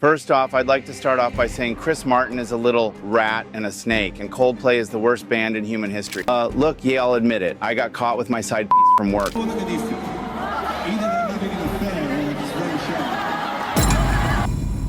First off, I'd like to start off by saying Chris Martin is a little rat and a snake, and Coldplay is the worst band in human history. Look, yeah, I'll admit it. I got caught with my side piece from work.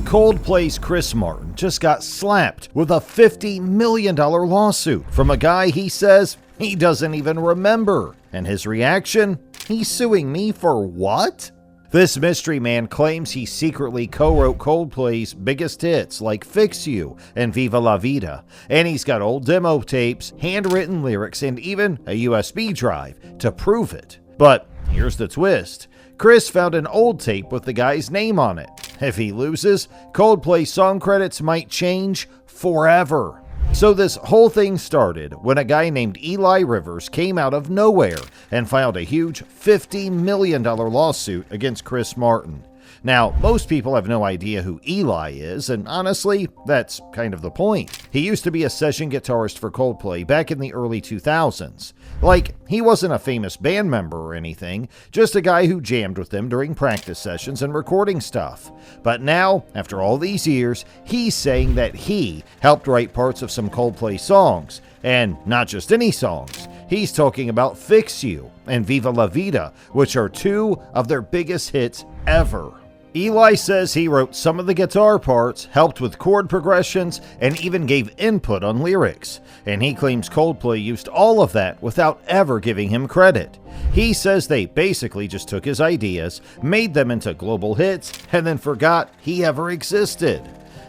Coldplay's Chris Martin just got slapped with a $50 million lawsuit from a guy he says he doesn't even remember. And his reaction? He's suing me for what? This mystery man claims he secretly co-wrote Coldplay's biggest hits like Fix You and Viva La Vida, and he's got old demo tapes, handwritten lyrics, and even a USB drive to prove it. But here's the twist. Chris found an old tape with the guy's name on it. If he loses, Coldplay song credits might change forever. So this whole thing started when a guy named Eli Rivers came out of nowhere and filed a huge $50 million lawsuit against Chris Martin. Now, most people have no idea who Eli is, and honestly, that's kind of the point. He used to be a session guitarist for Coldplay back in the early 2000s. Like, he wasn't a famous band member or anything, just a guy who jammed with them during practice sessions and recording stuff. But now, after all these years, he's saying that he helped write parts of some Coldplay songs, and not just any songs. He's talking about Fix You and Viva La Vida, which are two of their biggest hits ever. Eli says he wrote some of the guitar parts, helped with chord progressions, and even gave input on lyrics. And he claims Coldplay used all of that without ever giving him credit. He says they basically just took his ideas, made them into global hits, and then forgot he ever existed.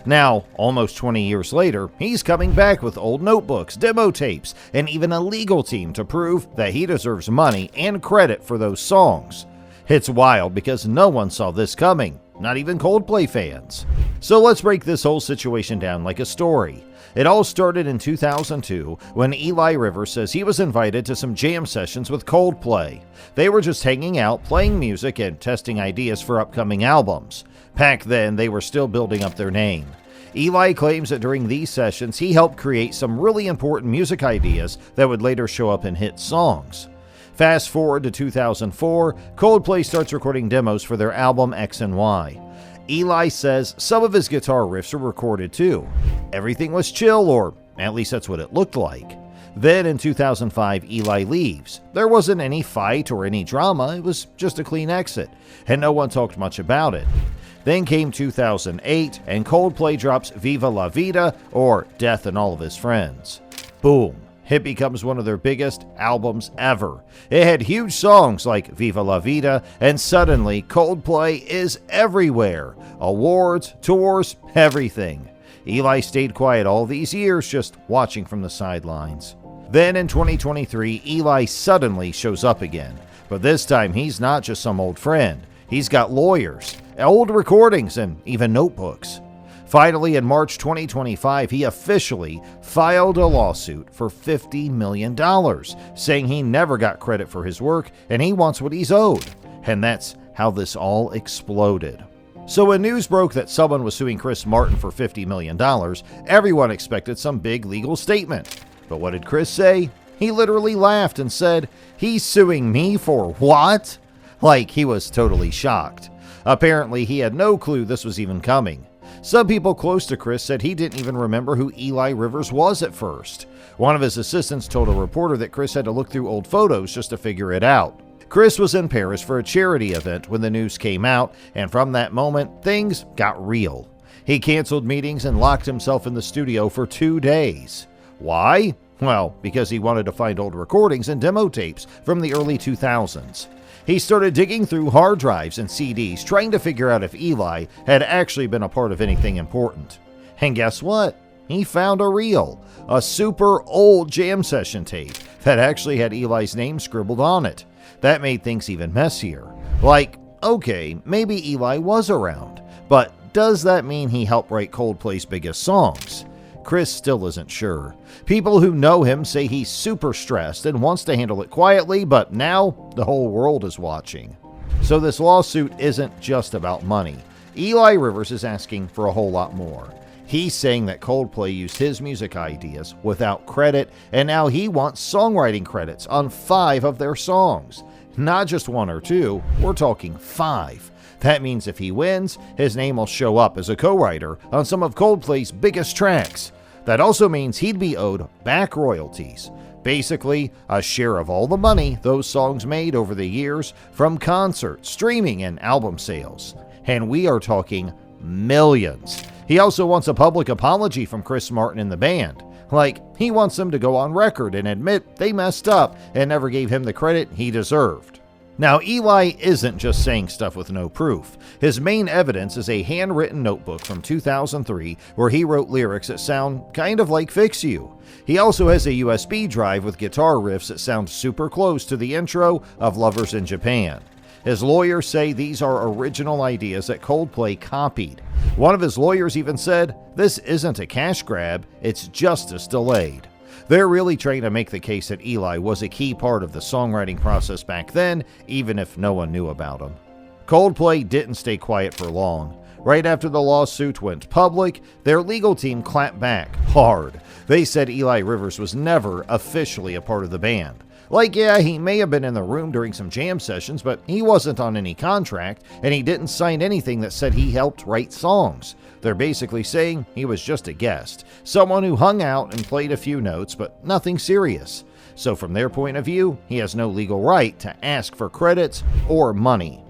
Now, almost 20 years later, he's coming back with old notebooks, demo tapes, and even a legal team to prove that he deserves money and credit for those songs. It's wild because no one saw this coming, not even Coldplay fans. So let's break this whole situation down like a story. It all started in 2002 when Eli Rivers says he was invited to some jam sessions with Coldplay. They were just hanging out, playing music, and testing ideas for upcoming albums. Back then, they were still building up their name. Eli claims that during these sessions, he helped create some really important music ideas that would later show up in hit songs. Fast forward to 2004, Coldplay starts recording demos for their album X and Y. Eli says some of his guitar riffs were recorded too. Everything was chill, or at least that's what it looked like. Then in 2005, Eli leaves. There wasn't any fight or any drama, it was just a clean exit, and no one talked much about it. Then came 2008, and Coldplay drops Viva La Vida, or Death and All of His Friends. Boom. It becomes one of their biggest albums ever. It had huge songs like Viva La Vida, and suddenly Coldplay is everywhere. Awards, tours, everything. Eli stayed quiet all these years, just watching from the sidelines. Then in 2023, Eli suddenly shows up again. But this time, he's not just some old friend. He's got lawyers, old recordings, and even notebooks. Finally, in March 2025, he officially filed a lawsuit for $50 million, saying he never got credit for his work and he wants what he's owed. And that's how this all exploded. So when news broke that someone was suing Chris Martin for $50 million, everyone expected some big legal statement. But what did Chris say? He literally laughed and said, "He's suing me for what?" Like he was totally shocked. Apparently, he had no clue this was even coming. Some people close to Chris said he didn't even remember who Eli Rivers was at first. One of his assistants told a reporter that Chris had to look through old photos just to figure it out. Chris was in Paris for a charity event when the news came out, and from that moment, things got real. He canceled meetings and locked himself in the studio for 2 days. Why? Well, because he wanted to find old recordings and demo tapes from the early 2000s. He started digging through hard drives and CDs, trying to figure out if Eli had actually been a part of anything important. And guess what? He found a reel, a super old jam session tape that actually had Eli's name scribbled on it. That made things even messier. Like, okay, maybe Eli was around, but does that mean he helped write Coldplay's biggest songs? Chris still isn't sure. People who know him say he's super stressed and wants to handle it quietly, but now the whole world is watching. So this lawsuit isn't just about money. Eli Rivers is asking for a whole lot more. He's saying that Coldplay used his music ideas without credit, and now he wants songwriting credits on 5 of their songs. Not just 1 or 2, we're talking 5. That means if he wins, his name will show up as a co-writer on some of Coldplay's biggest tracks. That also means he'd be owed back royalties. Basically, a share of all the money those songs made over the years from concerts, streaming, and album sales. And we are talking millions. He also wants a public apology from Chris Martin and the band. Like, he wants them to go on record and admit they messed up and never gave him the credit he deserved. Now, Eli isn't just saying stuff with no proof. His main evidence is a handwritten notebook from 2003 where he wrote lyrics that sound kind of like Fix You. He also has a USB drive with guitar riffs that sound super close to the intro of Lovers in Japan. His lawyers say these are original ideas that Coldplay copied. One of his lawyers even said, "This isn't a cash grab, it's justice delayed." They're really trying to make the case that Eli was a key part of the songwriting process back then, even if no one knew about him. Coldplay didn't stay quiet for long. Right after the lawsuit went public, their legal team clapped back hard. They said Eli Rivers was never officially a part of the band. Like, yeah, he may have been in the room during some jam sessions, but he wasn't on any contract, and he didn't sign anything that said he helped write songs. They're basically saying he was just a guest, someone who hung out and played a few notes, but nothing serious. So from their point of view, he has no legal right to ask for credits or money.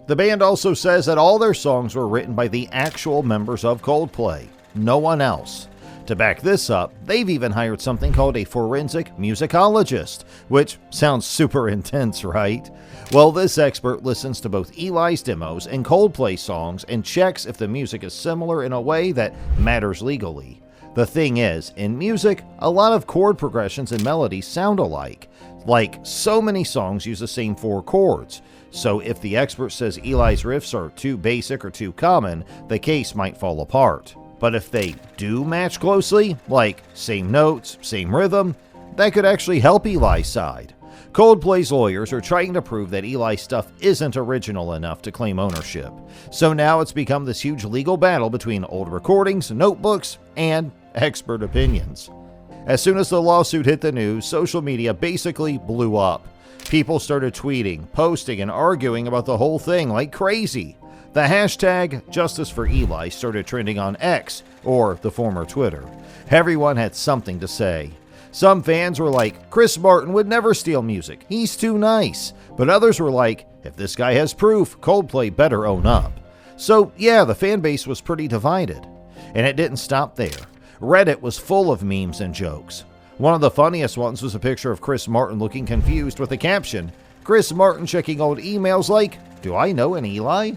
The band also says that all their songs were written by the actual members of Coldplay, no one else. To back this up, they've even hired something called a forensic musicologist, which sounds super intense, right? Well, this expert listens to both Eli's demos and Coldplay songs and checks if the music is similar in a way that matters legally. The thing is, in music, a lot of chord progressions and melodies sound alike. Like, so many songs use the same 4 chords. So if the expert says Eli's riffs are too basic or too common, the case might fall apart. But if they do match closely, like same notes, same rhythm, that could actually help Eli's side. Coldplay's lawyers are trying to prove that Eli's stuff isn't original enough to claim ownership. So now it's become this huge legal battle between old recordings, notebooks, and expert opinions. As soon as the lawsuit hit the news, social media basically blew up. People started tweeting, posting, and arguing about the whole thing like crazy. The hashtag Justice for Eli started trending on X, or the former Twitter. Everyone had something to say. Some fans were like, Chris Martin would never steal music, he's too nice. But others were like, if this guy has proof, Coldplay better own up. So yeah, the fan base was pretty divided. And it didn't stop there. Reddit was full of memes and jokes. One of the funniest ones was a picture of Chris Martin looking confused with the caption, Chris Martin checking old emails like, do I know an Eli?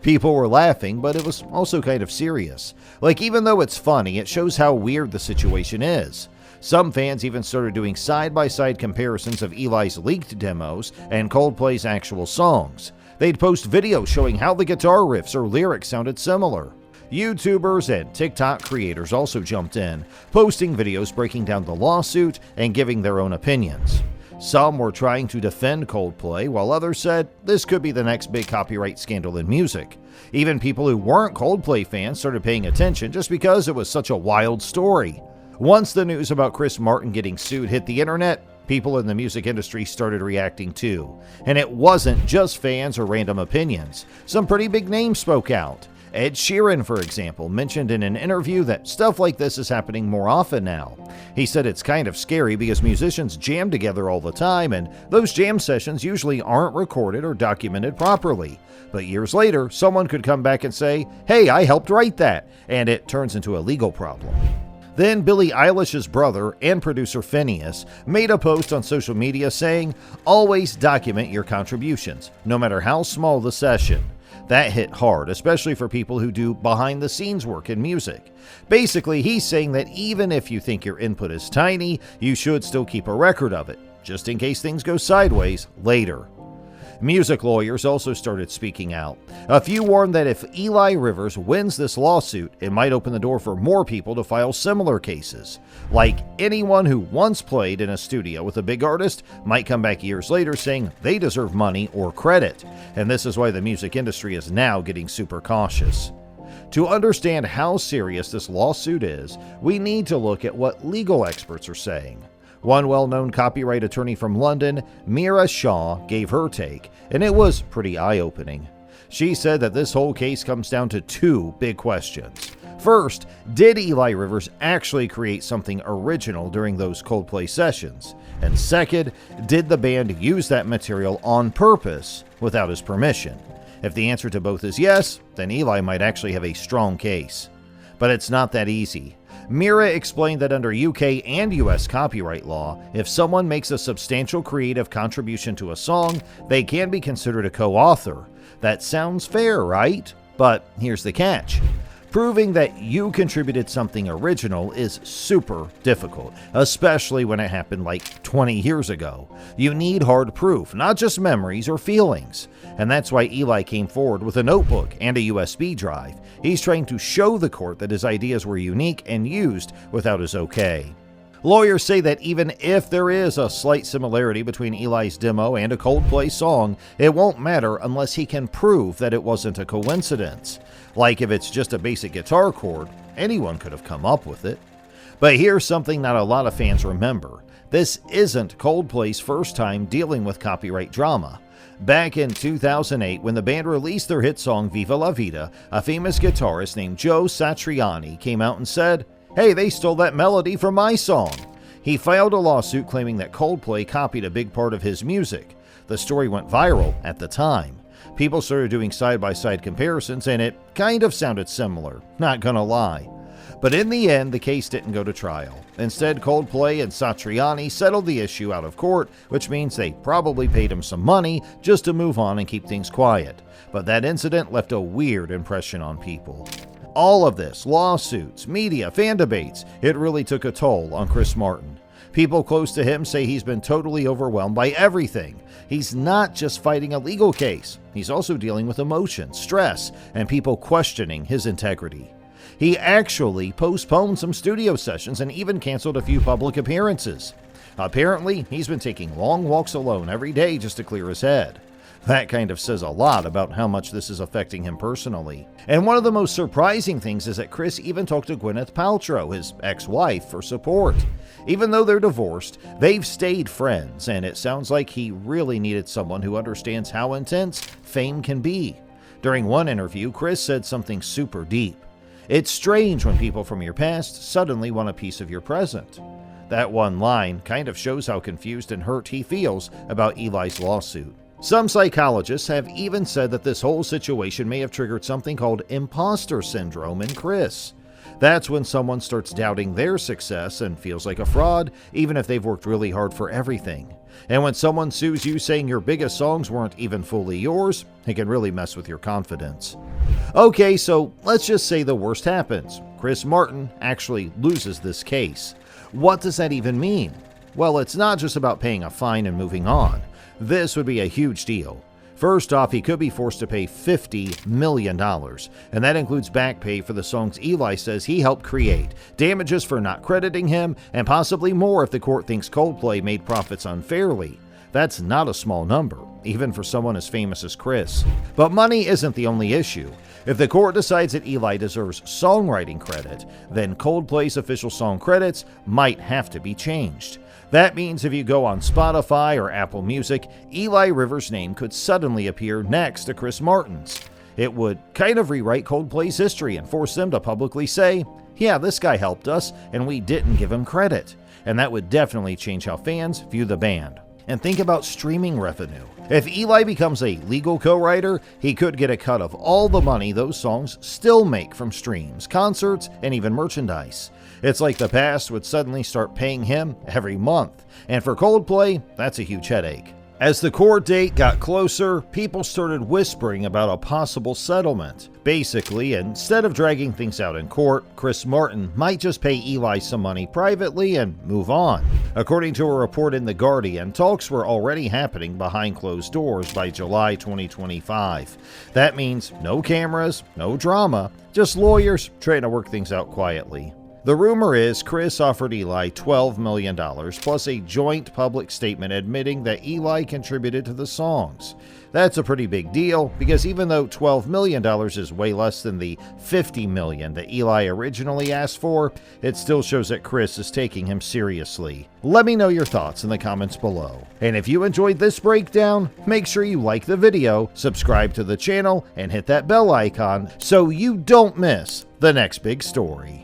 People were laughing, but it was also kind of serious. Like, even though it's funny, it shows how weird the situation is. Some fans even started doing side-by-side comparisons of Eli's leaked demos and Coldplay's actual songs. They'd post videos showing how the guitar riffs or lyrics sounded similar. YouTubers and TikTok creators also jumped in, posting videos breaking down the lawsuit and giving their own opinions. Some were trying to defend Coldplay, while others said this could be the next big copyright scandal in music. Even people who weren't Coldplay fans started paying attention just because it was such a wild story. Once the news about Chris Martin getting sued hit the internet, people in the music industry started reacting too. And it wasn't just fans or random opinions. Some pretty big names spoke out. Ed Sheeran, for example, mentioned in an interview that stuff like this is happening more often now. He said it's kind of scary because musicians jam together all the time, and those jam sessions usually aren't recorded or documented properly. But years later, someone could come back and say, hey, I helped write that, and it turns into a legal problem. Then Billie Eilish's brother and producer Phineas made a post on social media saying, always document your contributions, no matter how small the session. That hit hard, especially for people who do behind-the-scenes work in music. Basically, he's saying that even if you think your input is tiny, you should still keep a record of it, just in case things go sideways later. Music lawyers also started speaking out. A few warned that if Eli Rivers wins this lawsuit, it might open the door for more people to file similar cases. Like, anyone who once played in a studio with a big artist might come back years later saying they deserve money or credit. And this is why the music industry is now getting super cautious. To understand how serious this lawsuit is, we need to look at what legal experts are saying. One well-known copyright attorney from London, Mira Shaw, gave her take, and it was pretty eye-opening. She said that this whole case comes down to two big questions. First, did Eli Rivers actually create something original during those Coldplay sessions? And second, did the band use that material on purpose without his permission? If the answer to both is yes, then Eli might actually have a strong case. But it's not that easy. Mira explained that under UK and US copyright law, if someone makes a substantial creative contribution to a song, they can be considered a co-author. That sounds fair, right? But here's the catch. Proving that you contributed something original is super difficult, especially when it happened like 20 years ago. You need hard proof, not just memories or feelings. And that's why Eli came forward with a notebook and a USB drive. He's trying to show the court that his ideas were unique and used without his okay. Lawyers say that even if there is a slight similarity between Eli's demo and a Coldplay song, it won't matter unless he can prove that it wasn't a coincidence. Like if it's just a basic guitar chord, anyone could have come up with it. But here's something not a lot of fans remember. This isn't Coldplay's first time dealing with copyright drama. Back in 2008, when the band released their hit song Viva La Vida, a famous guitarist named Joe Satriani came out and said, "Hey, they stole that melody from my song." He filed a lawsuit claiming that Coldplay copied a big part of his music. The story went viral at the time. People started doing side-by-side comparisons, and it kind of sounded similar, not gonna lie. But in the end, the case didn't go to trial. Instead, Coldplay and Satriani settled the issue out of court, which means they probably paid him some money just to move on and keep things quiet. But that incident left a weird impression on people. All of this, lawsuits, media, fan debates, it really took a toll on Chris Martin. People close to him say he's been totally overwhelmed by everything. He's not just fighting a legal case, he's also dealing with emotion, stress, and people questioning his integrity. He actually postponed some studio sessions and even canceled a few public appearances. Apparently, he's been taking long walks alone every day just to clear his head. That kind of says a lot about how much this is affecting him personally. And one of the most surprising things is that Chris even talked to Gwyneth Paltrow, his ex-wife, for support. Even though they're divorced, they've stayed friends, and it sounds like he really needed someone who understands how intense fame can be. During one interview, Chris said something super deep. "It's strange when people from your past suddenly want a piece of your present." That one line kind of shows how confused and hurt he feels about Eli's lawsuit. Some psychologists have even said that this whole situation may have triggered something called imposter syndrome in Chris. That's when someone starts doubting their success and feels like a fraud, even if they've worked really hard for everything. And when someone sues you saying your biggest songs weren't even fully yours, it can really mess with your confidence. Okay, so let's just say the worst happens. Chris Martin actually loses this case. What does that even mean? Well, it's not just about paying a fine and moving on. This would be a huge deal. First off, he could be forced to pay $50 million, and that includes back pay for the songs Eli says he helped create, damages for not crediting him, and possibly more if the court thinks Coldplay made profits unfairly. That's not a small number, even for someone as famous as Chris. But money isn't the only issue. If the court decides that Eli deserves songwriting credit, then Coldplay's official song credits might have to be changed. That means if you go on Spotify or Apple Music, Eli Rivers' name could suddenly appear next to Chris Martin's. It would kind of rewrite Coldplay's history and force them to publicly say, "Yeah, this guy helped us, and we didn't give him credit." And that would definitely change how fans view the band. And think about streaming revenue. If Eli becomes a legal co-writer, he could get a cut of all the money those songs still make from streams, concerts, and even merchandise. It's like the past would suddenly start paying him every month. And for Coldplay, that's a huge headache. As the court date got closer, people started whispering about a possible settlement. Basically, instead of dragging things out in court, Chris Martin might just pay Eli some money privately and move on. According to a report in The Guardian, talks were already happening behind closed doors by July 2025. That means no cameras, no drama, just lawyers trying to work things out quietly. The rumor is Chris offered Eli $12 million plus a joint public statement admitting that Eli contributed to the songs. That's a pretty big deal because even though $12 million is way less than the $50 million that Eli originally asked for, it still shows that Chris is taking him seriously. Let me know your thoughts in the comments below. And if you enjoyed this breakdown, make sure you like the video, subscribe to the channel, and hit that bell icon so you don't miss the next big story.